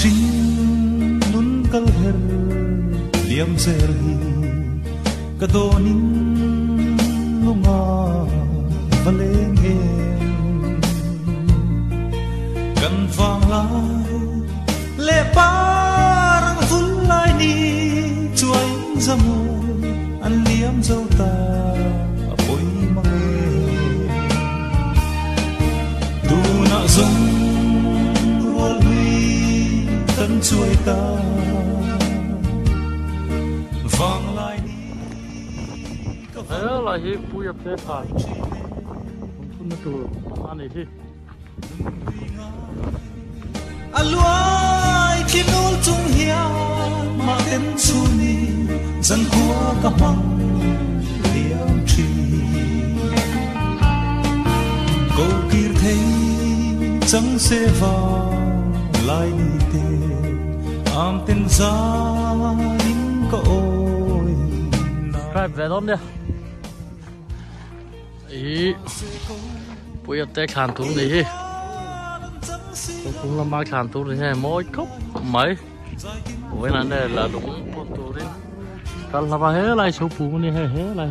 Rin nun kalher liam serhi kadonin lunga valeng em kan vang lai le parang phun lai ni chuai zamu an liam dâu ta apoi mange tu na zong rual hui tan chuai ta vang lai ni là hi pui ap thế thải phun nó tụi anh này hi aluai kinul chung hiam ma ten chuni zan kwa ka mang liam tri câu kir thei chẳng se va lai ni te am ten za ning ka oi right về đón đi ý bây giờ té khàn thú này cũng là má khàn thú này mỗi cốc mấy vớiนั้นđây là đúng một thú đấy còn là hết lại số phú này hết lại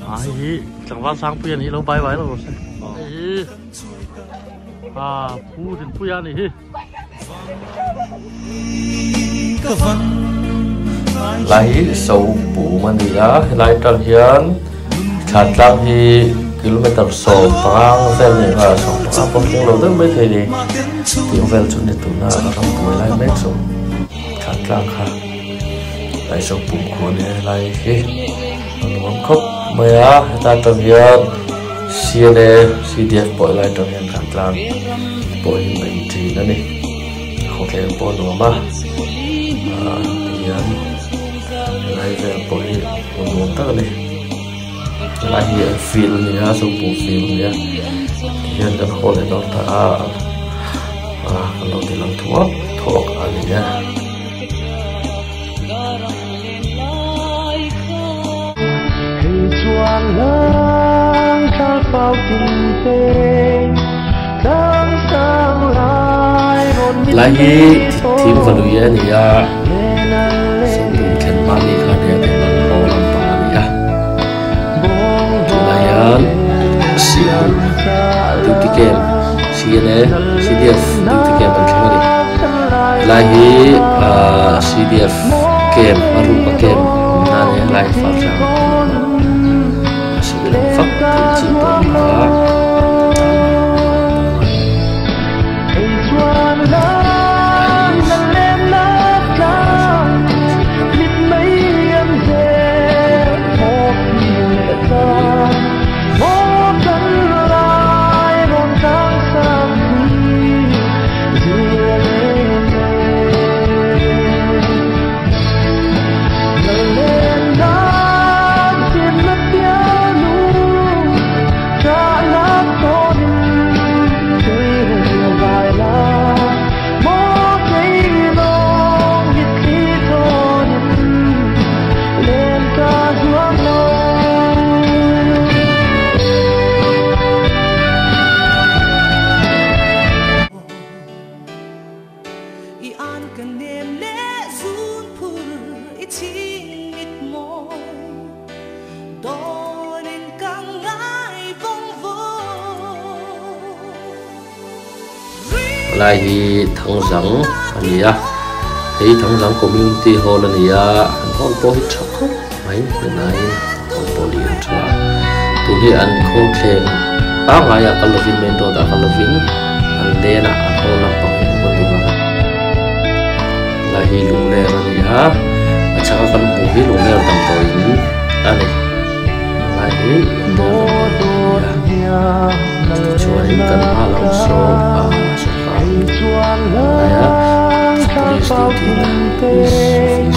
ai chẳng qua sáng tiền thì lâu bay bay rồi phú thì phú ya này lại sầu phú mà đi lại trong hiện khát lắm thì km số phang vel này là số phang phong tiếng lâu đến mấy thời đi tiếng vel chuẩn để tụi nó trong buổi lại mấy số khát lắm ha lại số phú của này lại khi muốn khóc mấy ta trong hiện CNA CDF buổi lại trong hiện khát lắm buổi mình thì nó đi không thể buổi nữa mà lại về buổi muốn tất đi lại hiện film này ha, số bộ phim này hiện đang hồi nó ta nó thì làm thuốc anh nhá lại team vào lưới này ya số bộ khen mani là để làm hồ làm bả này ya duty game CNA CDF duty game ang kami lahi CDF game marupa game nani lahi farjang masih fak principal lại thì thằng rắn anh nhá thấy thằng rắn community hall anh nhá hall có hết chọc mấy cái này hall có liền cho tụi đi ăn không khen bác lại à kalau vin mendo tak kalau vin anh đen à hall làm bằng cái con đi vào lại thì lũ lẹ anh nhá chắc là con bố hi lũ lẹ tầm tuổi ní anh này lại thì cho anh cần hai lòng số police duty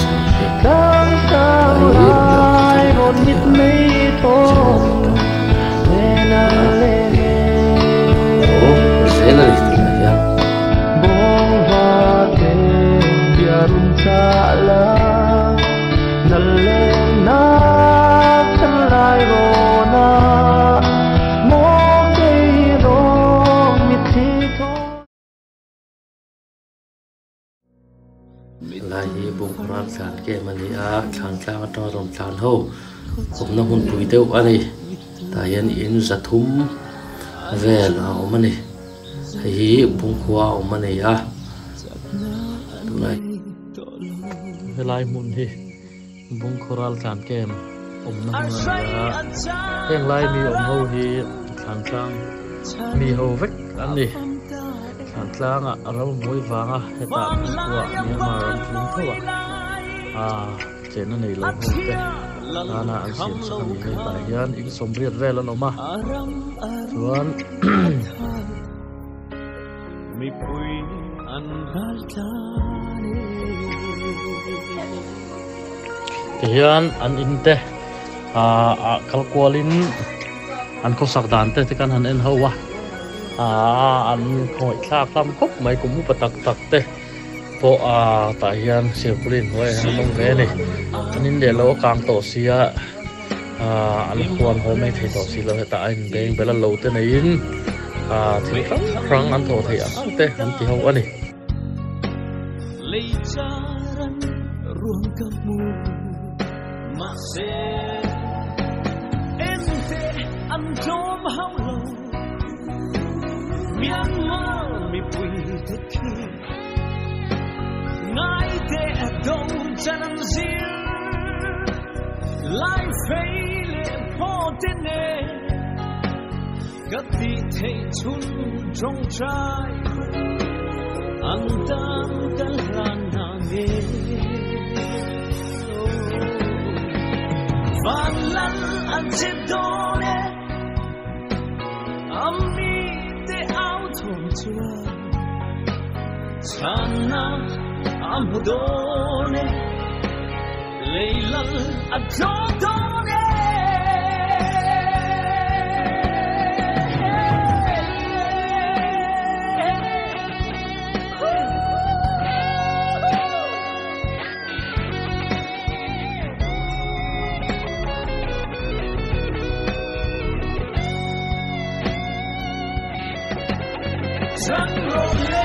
lai hi bung khral san ke mani a thang tlang atang rom tlan ho khopna hun pui deuh ani ta hian in zathum vel a awm ani hi bung khua awm ani a tunai lai mun hi bung khral san ke awm na hun ani a heng lai mi awm ho hi thang tlang mi ho vek ani thang tlang a ram moi wanga heta wa mi ma ram tlung thawa chen ani lo ho te ana an sim sa ni he ta hian in somriat vel an oma chuan mi pui an hal hian an in te kalkualin an ko sak dan te kan han en ho wa an khoi thlak lam khop mai kum patak tak te po ta hian silpulin hoi hanong ve ni anin de lo kang to sia an khuan ho mai thei to si lo ta in beng bela lo te nei in thil rang an tho thei a te an ti ho ani leicharan ruang kamu mase ente an jom haulo Myanmar mi pui tukhi ngai te adong chanan zir lai feile potene gati thei chun jong chai andam kalana ne van lan anjedone ammi Sana amudone Leilal adodone Sun roll